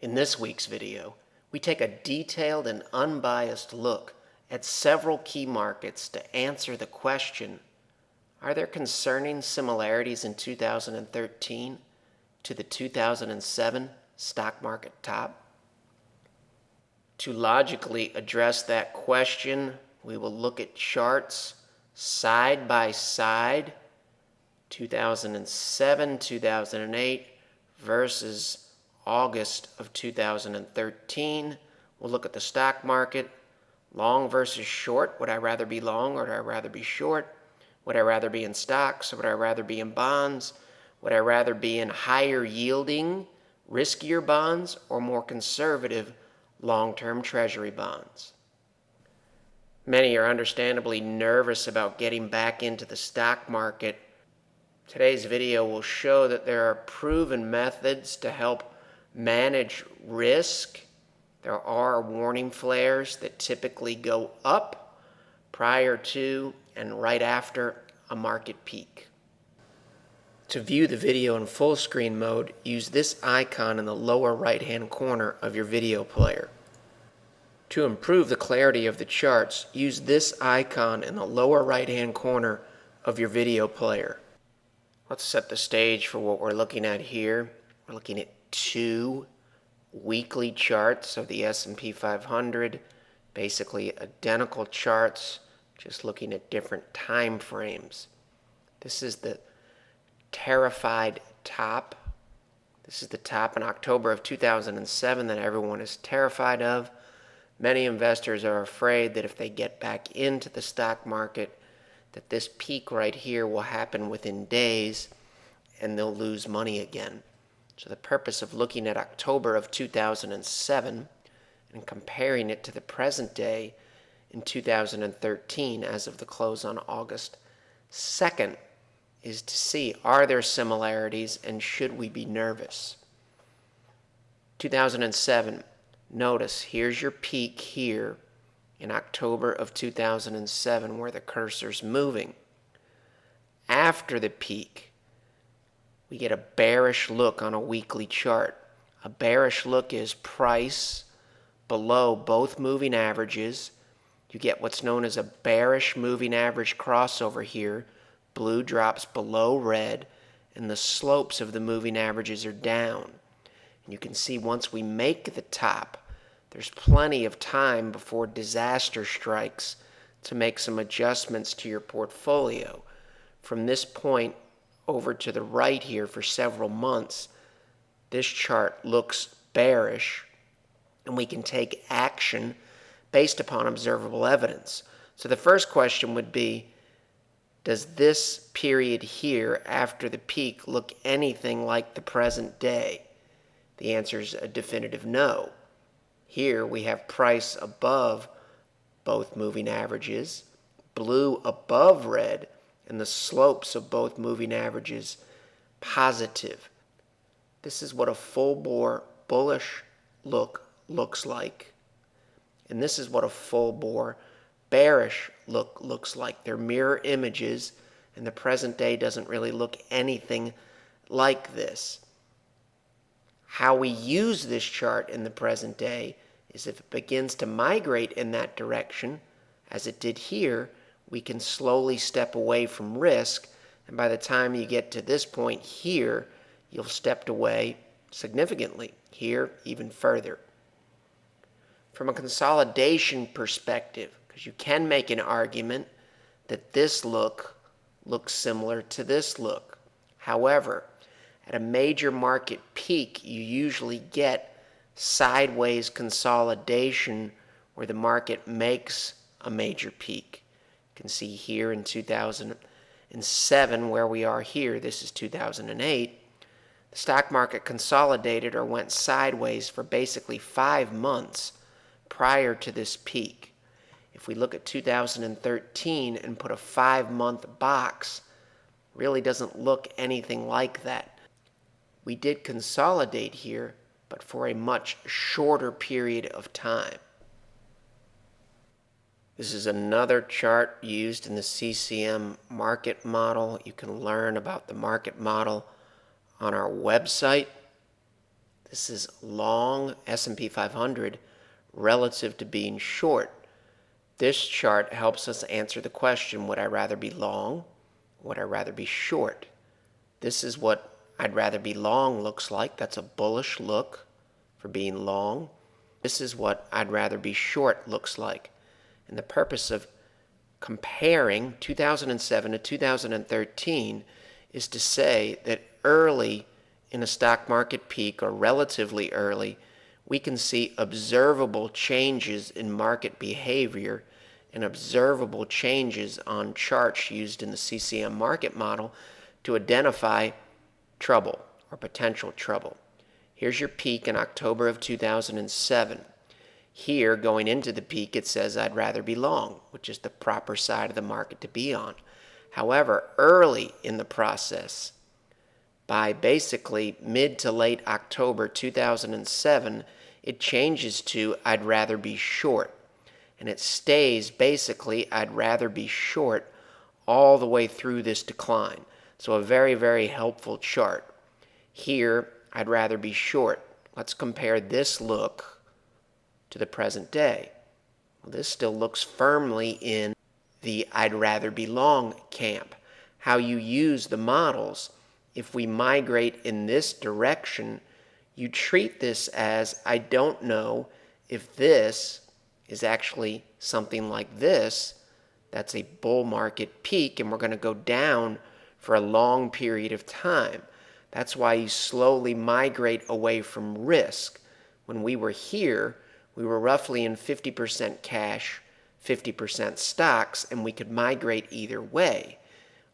In this week's video, we take a detailed and unbiased look at several key markets to answer the question, are there concerning similarities in 2013 to the 2007 stock market top? To logically address that question, we will look at charts side by side, 2007, 2008 versus August of 2013. We'll look at the stock market, long versus short. Would I rather be long or would I rather be short? Would I rather be in stocks or would I rather be in bonds? Would I rather be in higher yielding, riskier bonds or more conservative long-term treasury bonds? Many are understandably nervous about getting back into the stock market. Today's video will show that there are proven methods to help manage risk. There are warning flares that typically go up prior to and right after a market peak. To view the video in full screen mode, use this icon in the lower right-hand corner of your video player. To improve the clarity of the charts, use this icon in the lower right-hand corner of your video player. Let's set the stage for what we're looking at here. We're looking at two weekly charts of the S&P 500, basically identical charts, just looking at different time frames. This is the terrified top. This is the top in October of 2007 that everyone is terrified of. Many investors are afraid that if they get back into the stock market, that this peak right here will happen within days and they'll lose money again. So the purpose of looking at October of 2007 and comparing it to the present day in 2013 as of the close on August 2nd is to see, are there similarities and should we be nervous? 2007, notice here's your peak here in October of 2007 where the cursor's moving. After the peak, we get a bearish look on a weekly chart. A bearish look is price below both moving averages. You get what's known as a bearish moving average crossover here. Blue drops below red, and the slopes of the moving averages are down. And you can see once we make the top, there's plenty of time before disaster strikes to make some adjustments to your portfolio. From this point over to the right here for several months, this chart looks bearish, and we can take action based upon observable evidence. So the first question would be, does this period here after the peak look anything like the present day? The answer is a definitive no. Here we have price above both moving averages, blue above red, and the slopes of both moving averages positive. This is what a full-bore bullish look looks like. And this is what a full-bore bearish look looks like. They're mirror images, and the present day doesn't really look anything like this. How we use this chart in the present day is if it begins to migrate in that direction, as it did here, we can slowly step away from risk, and by the time you get to this point here, you'll stepped away significantly. Here, even further. From a consolidation perspective, because you can make an argument that this look looks similar to this look. However, at a major market peak, you usually get sideways consolidation where the market makes a major peak. You can see here in 2007 where we are here, this is 2008, the stock market consolidated or went sideways for basically 5 months prior to this peak. If we look at 2013 and put a 5-month box, really doesn't look anything like that. We did consolidate here, but for a much shorter period of time. This is another chart used in the CCM Market Model. You can learn about the market model on our website. This is long S&P 500 relative to being short. This chart helps us answer the question, would I rather be long? Would I rather be short? This is what I'd rather be long looks like. That's a bullish look for being long. This is what I'd rather be short looks like. And the purpose of comparing 2007 to 2013 is to say that early in a stock market peak, or relatively early, we can see observable changes in market behavior and observable changes on charts used in the CCM Market Model to identify trouble or potential trouble. Here's your peak in October of 2007. Here, going into the peak, it says I'd rather be long, which is the proper side of the market to be on. However, early in the process, by basically mid to late October 2007, it changes to I'd rather be short. And it stays basically I'd rather be short all the way through this decline. So a very, very helpful chart. Here, I'd rather be short. Let's compare this look to the present day. Well, this still looks firmly in the I'd rather be long camp. How you use the models, if we migrate in this direction, you treat this as I don't know if this is actually something like this. That's a bull market peak, and we're going to go down for a long period of time. That's why you slowly migrate away from risk. When we were here, we were roughly in 50% cash, 50% stocks, and we could migrate either way.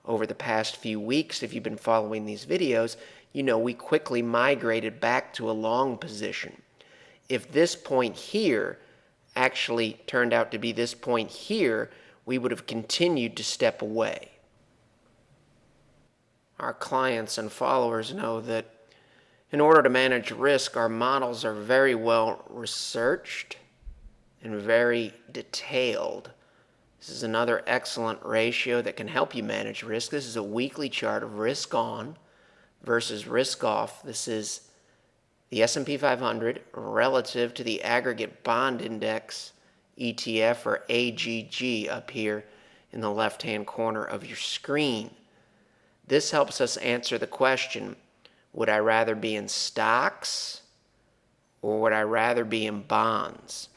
Over the past few weeks, if you've been following these videos, you know we quickly migrated back to a long position. If this point here actually turned out to be this point here, we would have continued to step away. Our clients and followers know that in order to manage risk, our models are very well researched and very detailed. This is another excellent ratio that can help you manage risk. This is a weekly chart of risk on versus risk off. This is the S&P 500 relative to the aggregate bond index ETF, or AGG, up here in the left-hand corner of your screen. This helps us answer the question, would I rather be in stocks or would I rather be in bonds?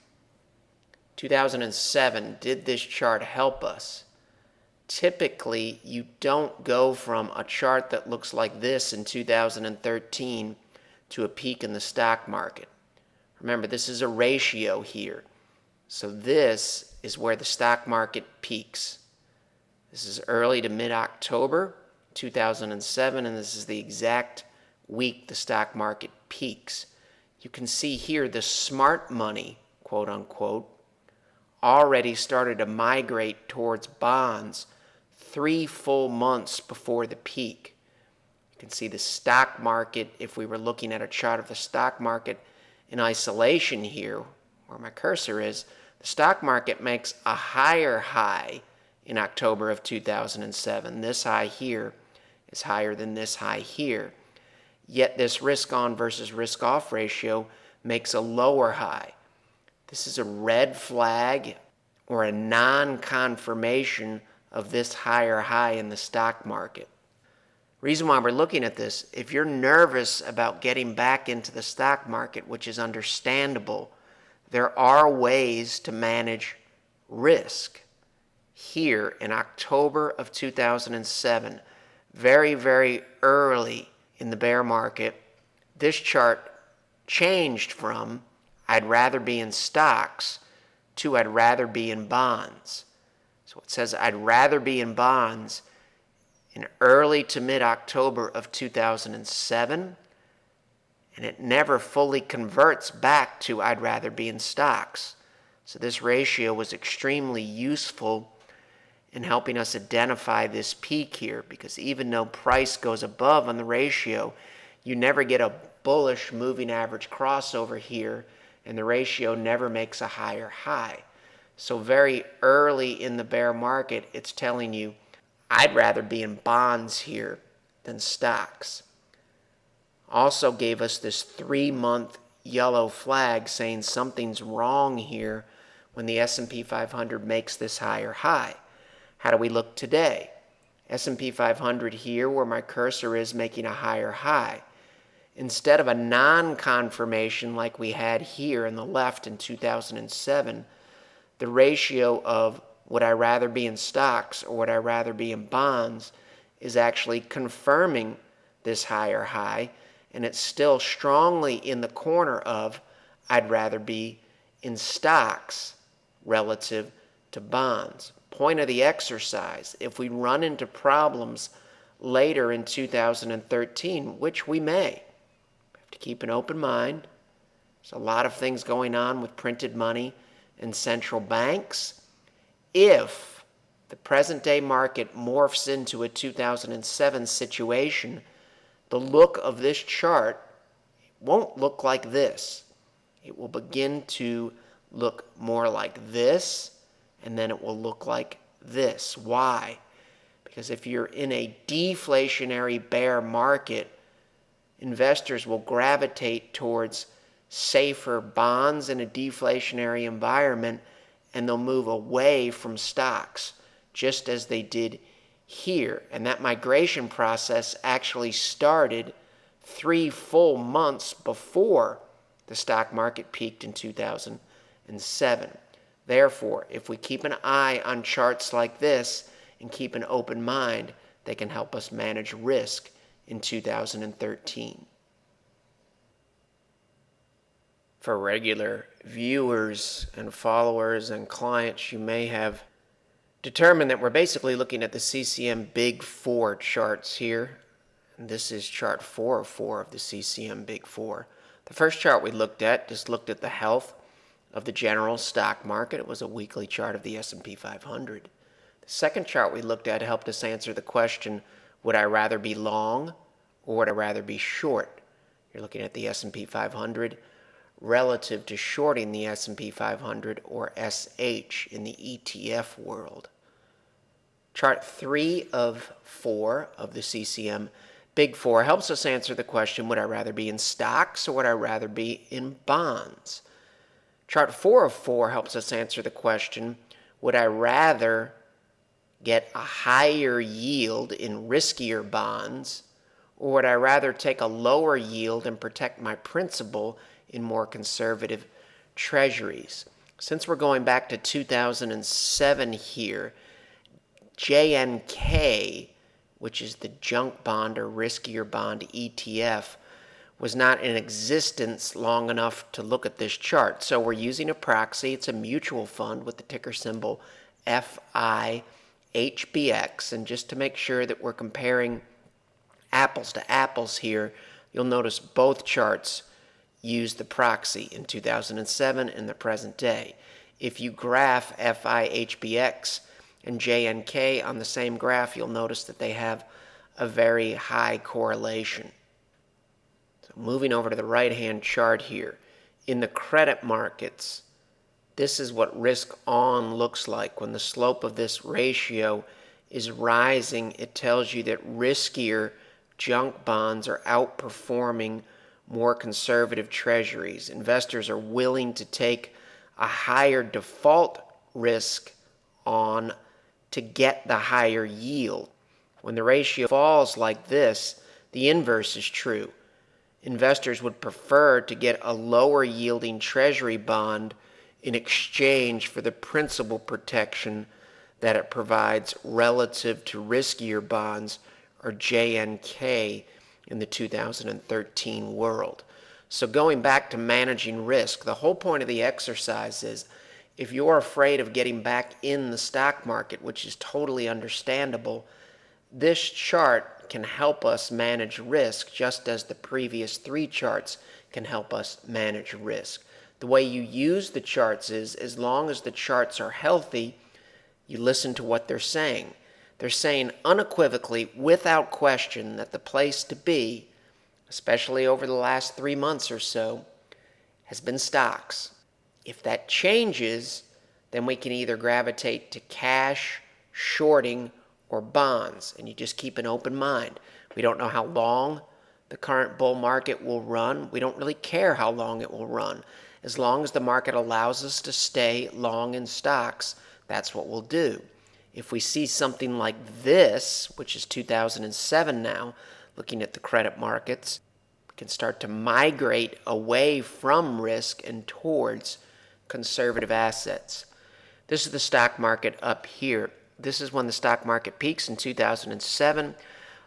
2007, did this chart help us? Typically, you don't go from a chart that looks like this in 2013 to a peak in the stock market. Remember, this is a ratio here. So this is where the stock market peaks. This is early to mid-October 2007, and this is the exact week the stock market peaks. You can see here the smart money, quote unquote, already started to migrate towards bonds 3 full months before the peak. You can see the stock market, if we were looking at a chart of the stock market in isolation here, where my cursor is, the stock market makes a higher high in October of 2007. This high here is higher than this high here. Yet this risk on versus risk off ratio makes a lower high. This is a red flag or a non-confirmation of this higher high in the stock market. Reason why we're looking at this, if you're nervous about getting back into the stock market, which is understandable, there are ways to manage risk. Here in October of 2007, very, very early in the bear market, this chart changed from I'd rather be in stocks to I'd rather be in bonds. So it says I'd rather be in bonds in early to mid-October of 2007, and it never fully converts back to I'd rather be in stocks. So this ratio was extremely useful in helping us identify this peak here, because even though price goes above on the ratio, you never get a bullish moving average crossover here, and the ratio never makes a higher high. So very early in the bear market, it's telling you, I'd rather be in bonds here than stocks. Also gave us this 3-month yellow flag saying something's wrong here when the S&P 500 makes this higher high. How do we look today? S&P 500 here where my cursor is making a higher high. Instead of a non-confirmation like we had here in the left in 2007, the ratio of would I rather be in stocks or would I rather be in bonds is actually confirming this higher high, and it's still strongly in the corner of I'd rather be in stocks relative to bonds. Point of the exercise, if we run into problems later in 2013, which we may, we have to keep an open mind. There's a lot of things going on with printed money and central banks. If the present day market morphs into a 2007 situation, the look of this chart won't look like this. It will begin to look more like this, and then it will look like this. Why? Because if you're in a deflationary bear market, investors will gravitate towards safer bonds in a deflationary environment, and they'll move away from stocks, just as they did here. And that migration process actually started 3 full months before the stock market peaked in 2007. Therefore, if we keep an eye on charts like this and keep an open mind, they can help us manage risk in 2013. For regular viewers and followers and clients, you may have determined that we're basically looking at the CCM Big 4 charts here. And this is chart 4 of 4 of the CCM Big 4. The first chart we looked at just looked at the health of the general stock market. It was a weekly chart of the S&P 500. The second chart we looked at helped us answer the question, would I rather be long or would I rather be short? You're looking at the S&P 500 relative to shorting the S&P 500 or SH in the ETF world. Chart 3 of 4 of the CCM Big 4 helps us answer the question, would I rather be in stocks or would I rather be in bonds? Chart 4 of 4 helps us answer the question, would I rather get a higher yield in riskier bonds, or would I rather take a lower yield and protect my principal in more conservative treasuries? Since we're going back to 2007 here, JNK, which is the junk bond or riskier bond ETF, was not in existence long enough to look at this chart. So we're using a proxy. It's a mutual fund with the ticker symbol FIHBX. And just to make sure that we're comparing apples to apples here, you'll notice both charts use the proxy in 2007 and the present day. If you graph FIHBX and JNK on the same graph, you'll notice that they have a very high correlation. So moving over to the right-hand chart here, in the credit markets, this is what risk on looks like. When the slope of this ratio is rising, it tells you that riskier junk bonds are outperforming more conservative treasuries. Investors are willing to take a higher default risk on to get the higher yield. When the ratio falls like this, the inverse is true. Investors would prefer to get a lower yielding treasury bond in exchange for the principal protection that it provides relative to riskier bonds or JNK in the 2013 world. So going back to managing risk, the whole point of the exercise is if you're afraid of getting back in the stock market, which is totally understandable, this chart can help us manage risk just as the previous 3 charts can help us manage risk. The way you use the charts is, as long as the charts are healthy, you listen to what they're saying. They're saying unequivocally, without question, that the place to be, especially over the last 3 months or so, has been stocks. If that changes, then we can either gravitate to cash, shorting, or bonds, and you just keep an open mind. We don't know how long the current bull market will run. We don't really care how long it will run. As long as the market allows us to stay long in stocks, that's what we'll do. If we see something like this, which is 2007 now, looking at the credit markets, we can start to migrate away from risk and towards conservative assets. This is the stock market up here. This is when the stock market peaks in 2007.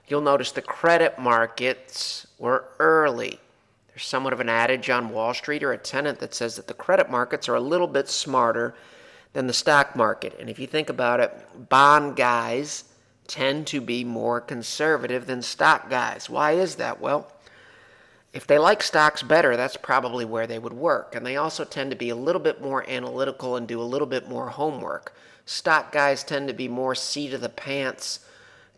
You'll notice the credit markets were early. There's somewhat of an adage on Wall Street, or a tenet that says that the credit markets are a little bit smarter than the stock market. And if you think about it, bond guys tend to be more conservative than stock guys. Why is that? Well, if they like stocks better, that's probably where they would work. And they also tend to be a little bit more analytical and do a little bit more homework. Stock guys tend to be more seat of the pants,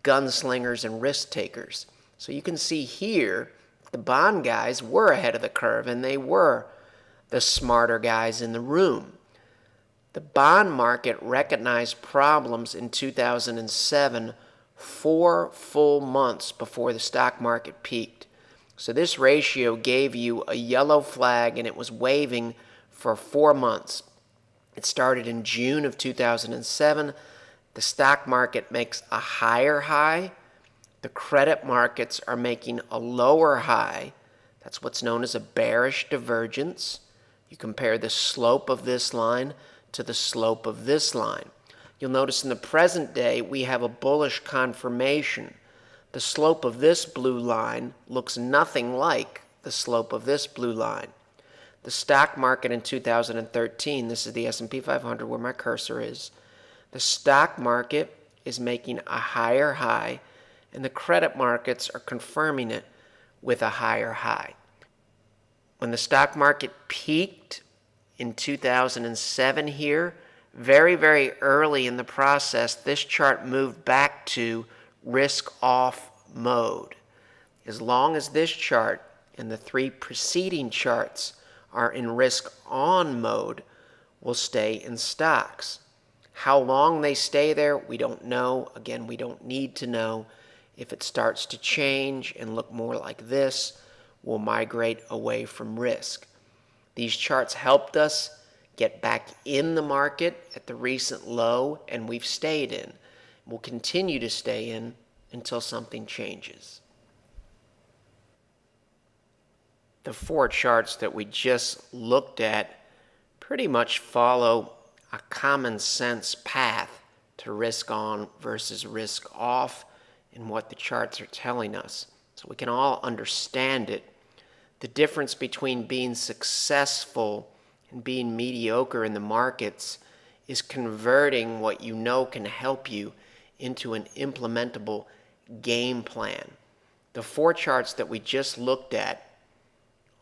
gunslingers, and risk takers. So you can see here, the bond guys were ahead of the curve, and they were the smarter guys in the room. The bond market recognized problems in 2007, 4 full months before the stock market peaked. So this ratio gave you a yellow flag, and it was waving for 4 months. It started in June of 2007. The stock market makes a higher high. The credit markets are making a lower high. That's what's known as a bearish divergence. You compare the slope of this line to the slope of this line. You'll notice in the present day we have a bullish confirmation. The slope of this blue line looks nothing like the slope of this blue line. The stock market in 2013, this is the S&P 500 where my cursor is, the stock market is making a higher high, and the credit markets are confirming it with a higher high. When the stock market peaked in 2007 here, very, very early in the process, this chart moved back to risk-off mode. As long as this chart and the 3 preceding charts are in risk-on mode, we'll stay in stocks. How long they stay there, we don't know. Again, we don't need to know. If it starts to change and look more like this, we'll migrate away from risk. These charts helped us get back in the market at the recent low, and we've stayed in. We'll continue to stay in until something changes. The 4 charts that we just looked at pretty much follow a common sense path to risk on versus risk off in what the charts are telling us. So we can all understand it. The difference between being successful and being mediocre in the markets is converting what you know can help you into an implementable game plan. The 4 charts that we just looked at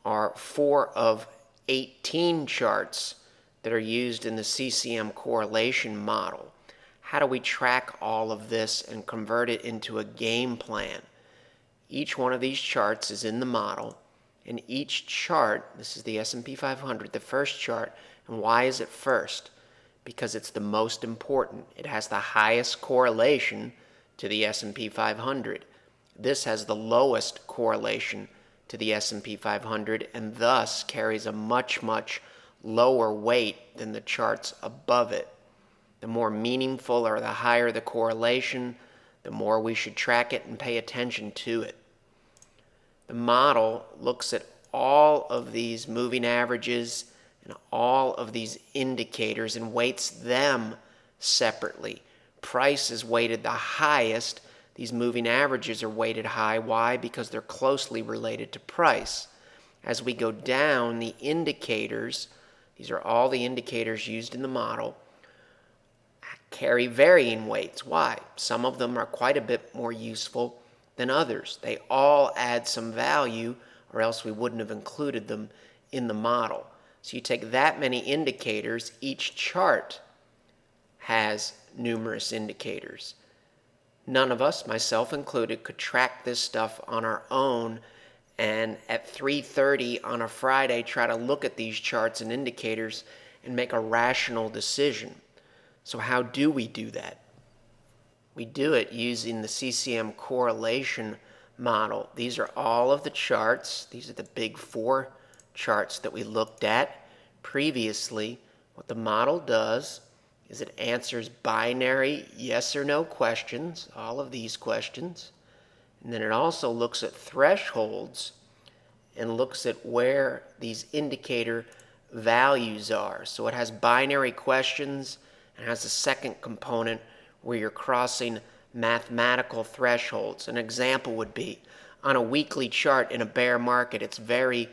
are 4 of 18 charts that are used in the CCM correlation model. How do we track all of this and convert it into a game plan? Each one of these charts is in the model, and each chart, this is the S&P 500, the first chart, and why is it first? Because it's the most important. It has the highest correlation to the S&P 500. This has the lowest correlation to the S&P 500 and thus carries a much, much lower weight than the charts above it. The more meaningful or the higher the correlation, the more we should track it and pay attention to it. The model looks at all of these moving averages and all of these indicators and weights them separately. Price is weighted the highest. These moving averages are weighted high. Why? Because they're closely related to price. As we go down, the indicators, these are all the indicators used in the model, carry varying weights. Why? Some of them are quite a bit more useful than others. They all add some value, or else we wouldn't have included them in the model. So you take that many indicators, each chart has numerous indicators. None of us, myself included, could track this stuff on our own and at 3:30 on a Friday try to look at these charts and indicators and make a rational decision. So how do we do that? We do it using the CCM correlation Model. These are all of the charts. These are the big four charts that we looked at previously. What the model does is it answers binary yes or no questions, all of these questions. And then it also looks at thresholds and looks at where these indicator values are. So it has binary questions and has a second component where you're crossing mathematical thresholds. An example would be on a weekly chart in a bear market, it's very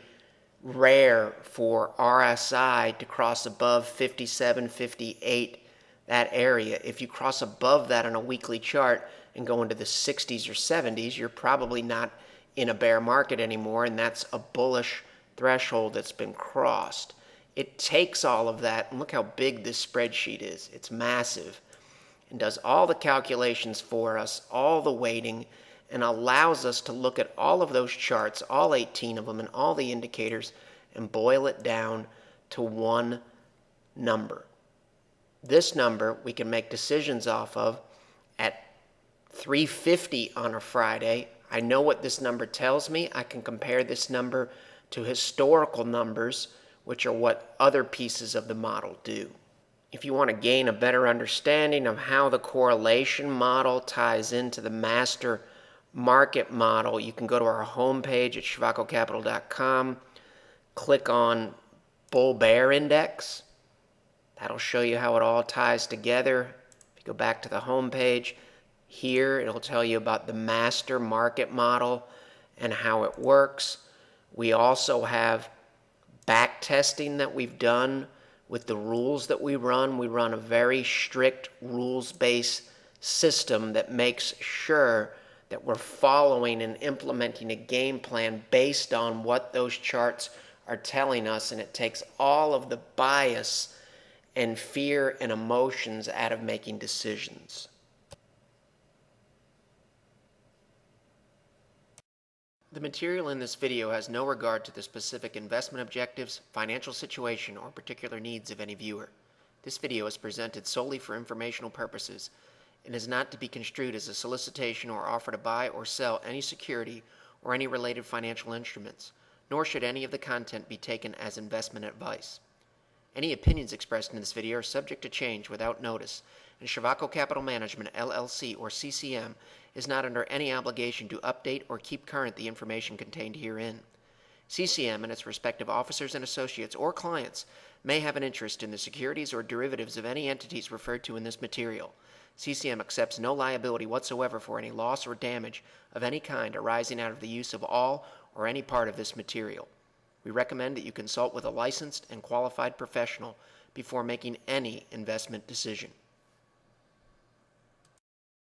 rare for RSI to cross above 57, 58, that area. If you cross above that on a weekly chart and go into the 60s or 70s, you're probably not in a bear market anymore, and that's a bullish threshold that's been crossed. It takes all of that, and look how big this spreadsheet is. It's massive, and does all the calculations for us, all the weighting, and allows us to look at all of those charts, all 18 of them, and all the indicators, and boil it down to one number. This number we can make decisions off of at 3:50 on a Friday. I know what this number tells me. I can compare this number to historical numbers, which are what other pieces of the model do. If you want to gain a better understanding of how the correlation model ties into the master market model, you can go to our homepage at shvacocapital.com, click on Bull Bear Index. That'll show you how it all ties together. If you go back to the homepage, here it'll tell you about the master market model and how it works. We also have back testing that we've done with the rules that we run. We run a very strict rules-based system that makes sure that we're following and implementing a game plan based on what those charts are telling us, and it takes all of the bias and fear and emotions out of making decisions. The material in this video has no regard to the specific investment objectives, financial situation, or particular needs of any viewer. This video is presented solely for informational purposes and is not to be construed as a solicitation or offer to buy or sell any security or any related financial instruments, nor should any of the content be taken as investment advice. Any opinions expressed in this video are subject to change without notice, and Shvaco Capital Management, LLC, or CCM, is not under any obligation to update or keep current the information contained herein. CCM and its respective officers and associates or clients may have an interest in the securities or derivatives of any entities referred to in this material. CCM accepts no liability whatsoever for any loss or damage of any kind arising out of the use of all or any part of this material. We recommend that you consult with a licensed and qualified professional before making any investment decision.